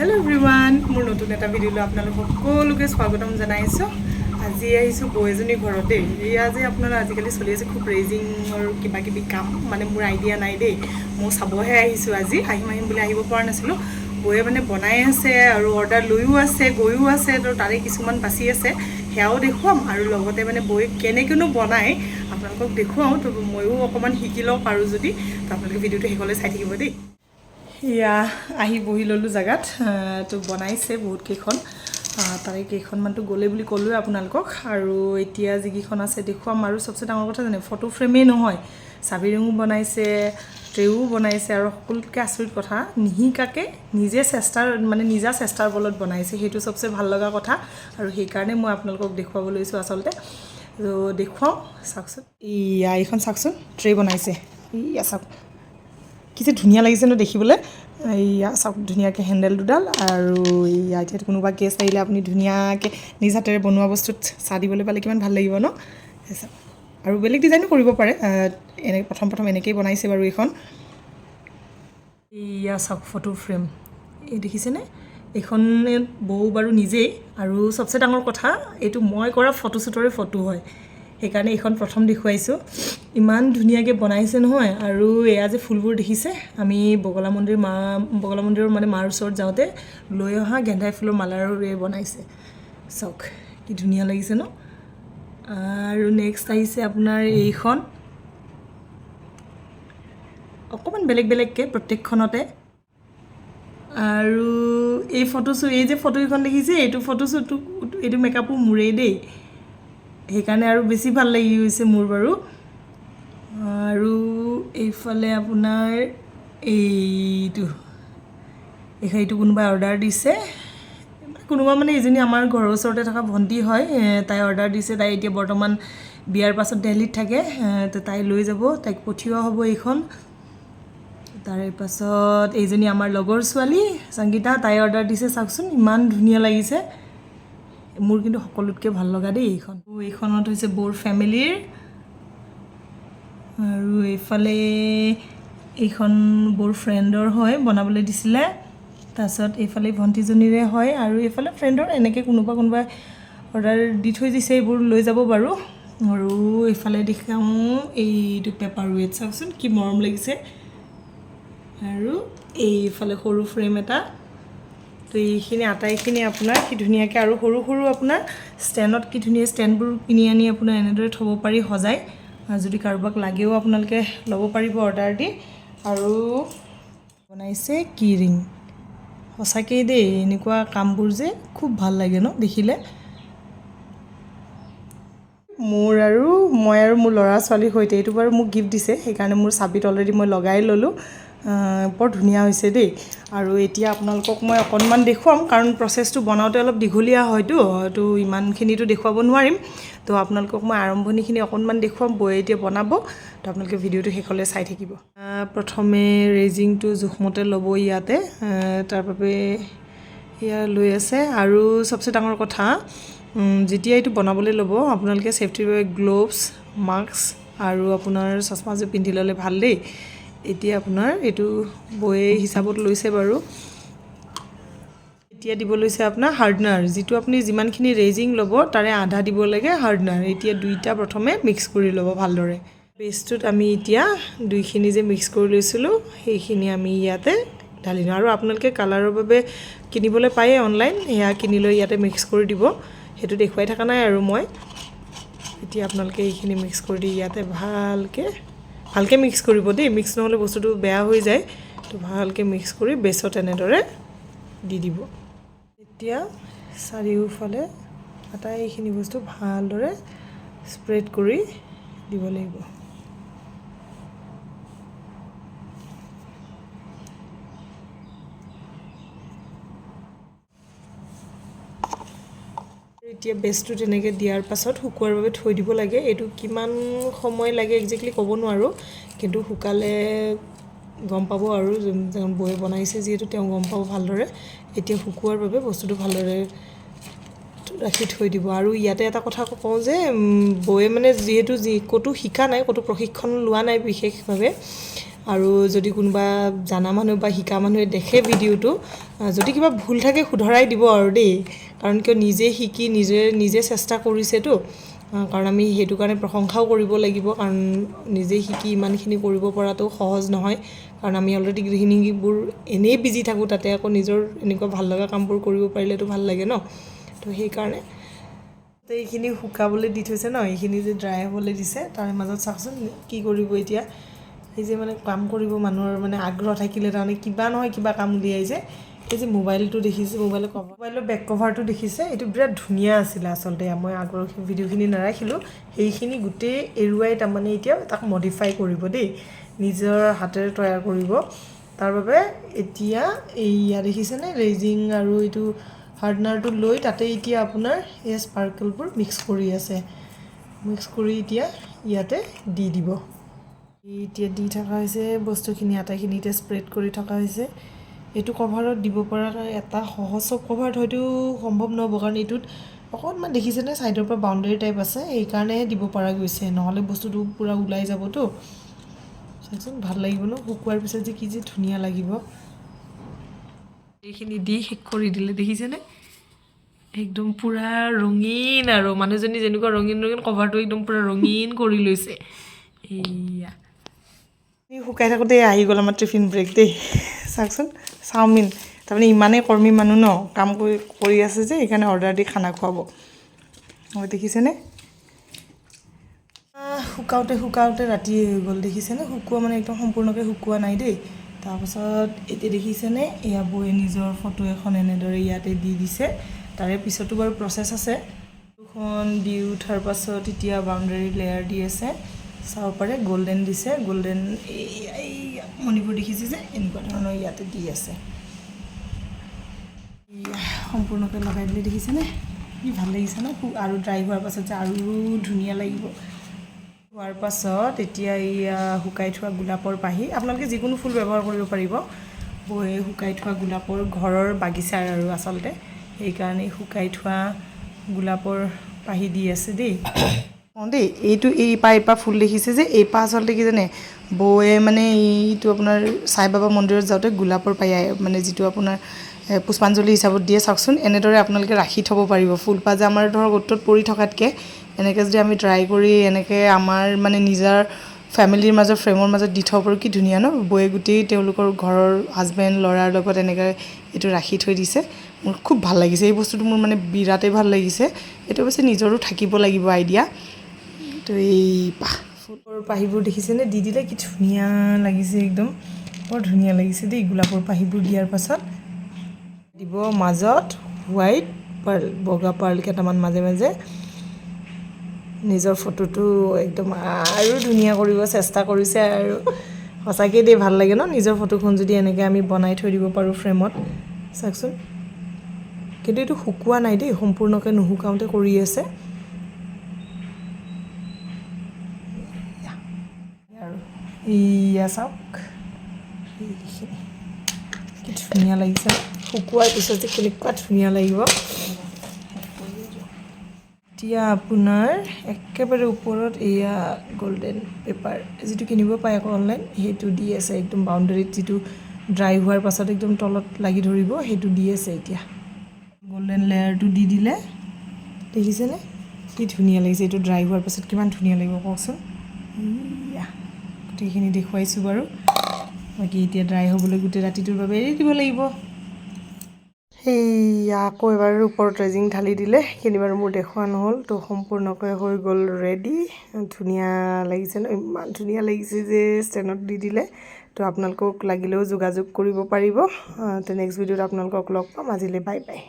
Hello everyone, মোৰ নতুন এটা ভিডিঅ'লৈ আপোনালোকক সকলোকে স্বাগতম জনাইছো। আজি আহিছো বৈজনী ঘৰতে। এয়া যে আপোনাৰ আজিকালি চলি আছে খুব ৰেজিংৰ কিবা কাম, মানে মোৰ আইডিয়া নাই দেই। মই চাবহে আহিছো আজি, আহিম বুলি আহিব পৰা নাছিলো। বৈয়ে মানে বনাই আছে আৰু অৰ্ডাৰ লৈও আছে, গৈও আছে, তো তাৰে কিছুমান বাছি আছে, সেয়াও দেখুৱাম আৰু লগতে মানে বৈ কেনেকেনো বনাই আপোনালোকক দেখুৱাওঁ। তো ময়ো অকণমান শিকি লওঁ পাৰোঁ যদি, তো আপোনালোকে ভিডিঅ'টো শেষলৈ চাই থাকিব দেই। ইয়া আহি বহি ল'লোঁ জেগাত, তো বনাইছে বহুত কেইখন, তাৰে কেইখনমানতো গ'লে বুলি ক'লোৱে আপোনালোকক। আৰু এতিয়া যিকেইখন আছে দেখুৱাম। আৰু চবচে ডাঙৰ কথা জানে, ফটো ফ্ৰেমেই নহয়, চাবি ৰিঙো বনাইছে, ট্ৰেও বনাইছে, আৰু সকলোতকৈ আচৰিত কথা নিশিকাকৈ নিজা চেষ্টাৰ বলত বনাইছে। সেইটো চবচে ভাল লগা কথা, আৰু সেইকাৰণে মই আপোনালোকক দেখুৱাব লৈছোঁ আচলতে। তো দেখুৱাওঁ, চাওকচোন। ইয়া এইখন চাওকচোন, ট্ৰে বনাইছে। ইয়া চাওক কি যে ধুনীয়া লাগিছে ন দেখিবলৈ। এয়া চাওক ধুনীয়াকৈ হেণ্ডেল দুডাল, আৰু এয়া এতিয়া কোনোবা গেষ্ট আহিলে আপুনি ধুনীয়াকৈ নিজ হাতেৰে বনোৱা বস্তুত চাহ দিবলৈ পালে কিমান ভাল লাগিব ন। আৰু বেলেগ ডিজাইনো কৰিব পাৰে, প্ৰথম এনেকৈয়ে বনাইছে বাৰু এইখন। এয়া চাওক ফটো ফ্ৰেম, এই দেখিছেনে? এইখন বৌ বাৰু নিজেই, আৰু চবচে ডাঙৰ কথা এইটো মই কৰা ফটোশ্বুটৰে ফটো হয়, সেইকাৰণে এইখন প্ৰথম দেখুৱাইছোঁ। ইমান ধুনীয়াকৈ বনাইছে নহয়। আৰু এয়া যে ফুলবোৰ দেখিছে, আমি বগলা মন্দিৰৰ মানে মাৰ ওচৰত যাওঁতে লৈ অহা গেন্ধাই ফুলৰ মালাৰে বনাইছে। চাওক কি ধুনীয়া লাগিছে ন। আৰু নেক্সট আহিছে আপোনাৰ এইখন, অকণমান বেলেগকৈ প্ৰত্যেকখনতে। আৰু এই যে ফটোকেইখন দেখিছে, এইটো মেকআপো মোৰেই দেই, সেইকাৰণে আৰু বেছি ভাল লাগি গৈছে মোৰ বাৰু। আৰু এইফালে আপোনাৰ এইটো কোনোবাই অৰ্ডাৰ দিছে, কোনোবা মানে এজনী আমাৰ ঘৰৰ ওচৰতে থকা ভণ্টি হয়, তাই অৰ্ডাৰ দিছে। তাই এতিয়া বৰ্তমান বিয়াৰ পাছত দিল্লীত থাকে, তো তাই লৈ যাব, তাইক পঠিওৱা হ'ব এইখন। তাৰে পাছত এইজনী আমাৰ লগৰ ছোৱালী সংগীতা, তাই অৰ্ডাৰ দিছে। চাওকচোন ইমান ধুনীয়া লাগিছে, মোৰ কিন্তু সকলোতকৈ ভাল লগা দেই এইখনত হৈছে বৌৰ ফেমিলিৰ। আৰু এইফালে এইখন বৌৰ ফ্ৰেণ্ডৰ হয়, বনাবলৈ দিছিলে। তাৰপিছত এইফালে ভণ্টিজনীৰে হয়, আৰু এইফালে ফ্ৰেণ্ডৰ, এনেকৈ কোনোবাই অৰ্ডাৰ দি থৈ দিছে, এইবোৰ লৈ যাব বাৰু। আৰু এইফালে দেখাওঁ এইটো পেপাৰ ৱেট, চাওকচোন কি মৰম লাগিছে। আৰু এইফালে সৰু ফ্ৰেম এটা। তো এইখিনি আটাইখিনি আপোনাৰ কি ধুনীয়াকৈ, আৰু সৰু আপোনাৰ ষ্টেণ্ডত কি ধুনীয়া ষ্টেণ্ডবোৰ কিনি আনি আপোনাৰ এনেদৰে থ'ব পাৰি সজাই। যদি কাৰোবাক লাগেও আপোনালোকে ল'ব পাৰিব অৰ্ডাৰ দি। আৰু বনাইছে কি ৰিং, সঁচাকেই দেই, এনেকুৱা কামবোৰ যে খুব ভাল লাগে ন দেখিলে। মই আৰু মোৰ ল'ৰা ছোৱালীৰ সৈতে, এইটো বাৰু মোক গিফ্ট দিছে, সেইকাৰণে মোৰ চাবিত অলৰেডি মই লগাই ল'লোঁ। বৰ ধুনীয়া হৈছে দেই। আৰু এতিয়া আপোনালোকক মই অকণমান দেখুৱাম, কাৰণ প্ৰচেছটো বনাওঁতে অলপ দীঘলীয়া হয়তো, তো ইমানখিনিতো দেখুৱাব নোৱাৰিম। তো আপোনালোকক মই আৰম্ভণিখিনি অকণমান দেখুৱাম, বৌয়ে এতিয়া বনাব, তো আপোনালোকে ভিডিঅ'টো শেষলৈ চাই থাকিব। প্ৰথমে ৰেজিংটো জোখমতে ল'ব ইয়াতে, তাৰ বাবে এয়া লৈ আছে। আৰু চবচে ডাঙৰ কথা, যেতিয়া এইটো বনাবলৈ ল'ব আপোনালোকে ছেফটিৰ বাবে গ্ল'ভছ, মাস্ক আৰু আপোনাৰ চশমাযোৰ পিন্ধি ল'লে ভাল দেই। এতিয়া আপোনাৰ এইটো বৈয়ে হিচাপত লৈছে বাৰু। এতিয়া দিব লৈছে আপোনাৰ হাৰ্ডনাৰ, যিটো আপুনি যিমানখিনি ৰেজিং ল'ব তাৰে আধা দিব লাগে হাৰ্ডনাৰ। এতিয়া দুইটা প্ৰথমে মিক্স কৰি ল'ব ভালদৰে। পেষ্টটোত আমি এতিয়া দুইখিনি যে মিক্স কৰি লৈছিলোঁ, সেইখিনি আমি ইয়াতে ঢালি দিওঁ। আৰু আপোনালোকে কালাৰৰ বাবে কিনিবলৈ পায়ে অনলাইন, সেয়া কিনি লৈ ইয়াতে মিক্স কৰি দিব, সেইটো দেখুৱাই থকা নাই আৰু মই। এতিয়া আপোনালোকে এইখিনি মিক্স কৰি দি ইয়াতে ভালকৈ মিক্স কৰিব দেই, মিক্স নহ'লে বস্তুটো বেয়া হৈ যায়। তো ভালকৈ মিক্স কৰি বেছত এনেদৰে দি দিব। এতিয়া চাৰিওফালে আটাইখিনি বস্তু ভালদৰে স্প্ৰেড কৰি দিব লাগিব। এতিয়া বেছটো তেনেকৈ দিয়াৰ পাছত শুকুৱাৰ বাবে থৈ দিব লাগে। এইটো কিমান সময় লাগে একজেক্টলি ক'ব নোৱাৰোঁ, কিন্তু শুকালে গম পাব, আৰু যোন বৌয়ে বনাইছে যিহেতু তেওঁ গম পাব ভালদৰে। এতিয়া শুকুৱাৰ বাবে বস্তুটো ভালদৰে ৰাখি থৈ দিব। আৰু ইয়াতে এটা কথা কওঁ যে বৌয়ে মানে যিহেতু ক'তো শিকা নাই, ক'তো প্ৰশিক্ষণ লোৱা নাই বিশেষভাৱে, আৰু যদি কোনোবা জানা মানুহ বা শিকা মানুহে দেখে ভিডিঅ'টো যদি কিবা ভুল থাকে শুধৰাই দিব আৰু দেই কাৰণ কিয় নিজে শিকি নিজে চেষ্টা কৰিছেতো কাৰণ আমি সেইটো কাৰণে প্ৰশংসাও কৰিব লাগিব কাৰণ নিজে শিকি ইমানখিনি কৰিব পৰাটো সহজ নহয় কাৰণ আমি অলৰেডি গৃহিণীবোৰ এনেই বিজি থাকোঁ তাতে আকৌ নিজৰ এনেকুৱা ভাল লগা কামবোৰ কৰিব পাৰিলেতো ভাল লাগে ন তো সেইকাৰণে তো এইখিনি শুকাবলৈ দি থৈছে ন এইখিনি যে ড্ৰাই হ'বলৈ দিছে তাৰে মাজত চাওকচোন কি কৰিব এতিয়া এই যে মানে কাম কৰিব মানুহৰ মানে আগ্ৰহ থাকিলে তাৰমানে কিবা নহয় কিবা কাম উলিয়াইছে এই যে মোবাইলটো দেখিছে মোবাইলৰ বেক কভাৰটো দেখিছে এইটো বিৰাট ধুনীয়া আছিলে আচলতে মই আগৰ ভিডিঅ'খিনি নাৰাখিলোঁ সেইখিনি গোটেই এৰুৱাই তাৰমানে এতিয়া তাক মডিফাই কৰিব দেই নিজৰ হাতেৰে তৈয়াৰ কৰিব তাৰ বাবে এতিয়া এইয়া দেখিছেনে ৰেজিং আৰু এইটো হাৰ্ডনাৰটো লৈ তাতে এতিয়া আপোনাৰ এই স্পাৰ্কলবোৰ মিক্স কৰি আছে মিক্স কৰি এতিয়া ইয়াতে দি দিব এতিয়া দি থকা হৈছে বস্তুখিনি আটাইখিনিতে স্প্ৰেড কৰি থকা হৈছে এইটো কভাৰত দিব পৰা এটা সহজ কভাৰত হয়তো সম্ভৱ নহ'ব কাৰণ এইটোত অকণমান দেখিছেনে ছাইডৰ পৰা বাউণ্ডেৰী টাইপ আছে সেইকাৰণেহে দিব পৰা গৈছে নহ'লে বস্তুটো পূৰা ওলাই যাবতো চাওকচোন ভাল লাগিব ন শুকুৱাৰ পিছত যে কি যে ধুনীয়া লাগিব এইখিনি দি শেষ কৰি দিলে দেখিছেনে একদম পূৰা ৰঙীন আৰু মানুহজনী যেনেকুৱা ৰঙীন কভাৰটো একদম পূৰা ৰঙীন কৰি লৈছে এইয়া শুকাই থাকোঁতে আহি গ'ল আমাৰ টিফিন ব্ৰেক দেই চাওকচোন চাওমিন তাৰমানে ইমানেই কৰ্মী মানুহ ন কাম কৰি আছে যে সেইকাৰণে অৰ্ডাৰ দি খানা খুৱাব হয় দেখিছেনে শুকাওঁতে ৰাতি হৈ গ'ল দেখিছেনে শুকোৱা মানে একদম সম্পূৰ্ণকৈ শুকোৱা নাই দেই তাৰপাছত এতিয়া দেখিছেনে এয়া বৌয়ে নিজৰ ফটো এখন এনেদৰে ইয়াতে দি দিছে তাৰে পিছতো বাৰু প্ৰচেছ আছে ফটোখন দি উঠাৰ পাছত এতিয়া বাউণ্ডেৰী লেয়াৰ দি আছে চাব পাৰে গল্ডেন দিছে গল্ডেন এই মণিপুৰ দেখিছে যে এনেকুৱা ধৰণৰ ইয়াতে দি আছে সম্পূৰ্ণকৈ লগাই দিলে দেখিছেনে কি ভাল লাগিছে ন আৰু ড্ৰাই হোৱাৰ পাছত যে আৰু ধুনীয়া লাগিব হোৱাৰ পাছত এতিয়া এইয়া শুকাই থোৱা গোলাপৰ পাহি আপোনালোকে যিকোনো ফুল ব্যৱহাৰ কৰিব পাৰিব বৌয়ে শুকাই থোৱা গোলাপৰ ঘৰৰ বাগিচাৰ আৰু আচলতে সেইকাৰণে শুকাই থোৱা গোলাপৰ পাহি দি আছে দেই দেই এইটো এই পা ফুল দেখিছে যে এই পা আচলতে কি জানে বৌয়ে মানে এইটো আপোনাৰ সাই বাবা মন্দিৰত যাওঁতে গোলাপৰ পাই মানে যিটো আপোনাৰ পুষ্পাঞ্জলি হিচাপত দিয়ে চাওকচোন এনেদৰে আপোনালোকে ৰাখি থ'ব পাৰিব ফুলপাহ যে আমাৰ ধৰক অ'তত পৰি থকাতকৈ এনেকৈ যদি আমি ট্ৰাই কৰি এনেকৈ আমাৰ মানে নিজৰ ফেমিলিৰ মাজত ফ্ৰেমৰ মাজত দি থ'ব পাৰোঁ কি ধুনীয়া ন বৌয়ে গোটেই তেওঁলোকৰ ঘৰৰ হাজবেণ্ড ল'ৰাৰ লগত এনেকৈ এইটো ৰাখি থৈ দিছে মোৰ খুব ভাল লাগিছে এই বস্তুটো মোৰ মানে বিৰাটেই ভাল লাগিছে এইটো অৱশ্যে নিজৰো থাকিব লাগিব আইডিয়া তো এই ফুলৰ পাহিবোৰ দেখিছেনে দি দিলে কি ধুনীয়া লাগিছে একদম বৰ ধুনীয়া লাগিছে দেই গোলাপৰ পাহিবোৰ দিয়াৰ পাছত দিব মাজত হোৱাইট পাৰ্ল বগা পাৰ্ল কেইটামান মাজে মাজে নিজৰ ফটোটো একদম আৰু ধুনীয়া কৰিব চেষ্টা কৰিছে আৰু সঁচাকৈ দেই ভাল লাগে ন নিজৰ ফটোখন যদি এনেকৈ আমি বনাই থৈ দিব পাৰোঁ ফ্ৰেমত চাওকচোন কিন্তু এইটো শুকোৱা নাই দেই সম্পূৰ্ণকৈ নুশুকাওঁতে কৰি আছে আৰু এইয়া চাওক কি ধুনীয়া লাগিছে শুকোৱাৰ পিছত যে কেনেকুৱা ধুনীয়া লাগিব এতিয়া আপোনাৰ একেবাৰে ওপৰত এয়া গল্ডেন পেপাৰ যিটো কিনিব পায় আকৌ অনলাইন সেইটো দি আছে একদম বাউণ্ডেৰীত যিটো ড্ৰাই হোৱাৰ পাছত একদম তলত লাগি ধৰিব সেইটো দি আছে এতিয়া গল্ডেন লেয়াৰটো দি দিলে দেখিছেনে কি ধুনীয়া লাগিছে এইটো ড্ৰাই হোৱাৰ পাছত কিমান ধুনীয়া লাগিব কওকচোন গোটেইখিনি দেখুৱাইছোঁ বাৰু বাকী এতিয়া ড্ৰাই হ'বলৈ গোটেই ৰাতিটোৰ বাবে এৰি দিব লাগিব সেইয়া আকৌ এবাৰ ওপৰত ৰেজিং ঢালি দিলে সেইখিনি বাৰু মোৰ দেখুওৱা নহ'ল তো সম্পূৰ্ণকৈ হৈ গ'ল ৰেডি ধুনীয়া লাগিছে ন ইমান ধুনীয়া লাগিছে যে ষ্টেণ্ডত দি দিলে তো আপোনালোকক লাগিলেও যোগাযোগ কৰিব পাৰিব তো নেক্সট ভিডিঅ'ত আপোনালোকক লগ পাম আজিলৈ বাই বাই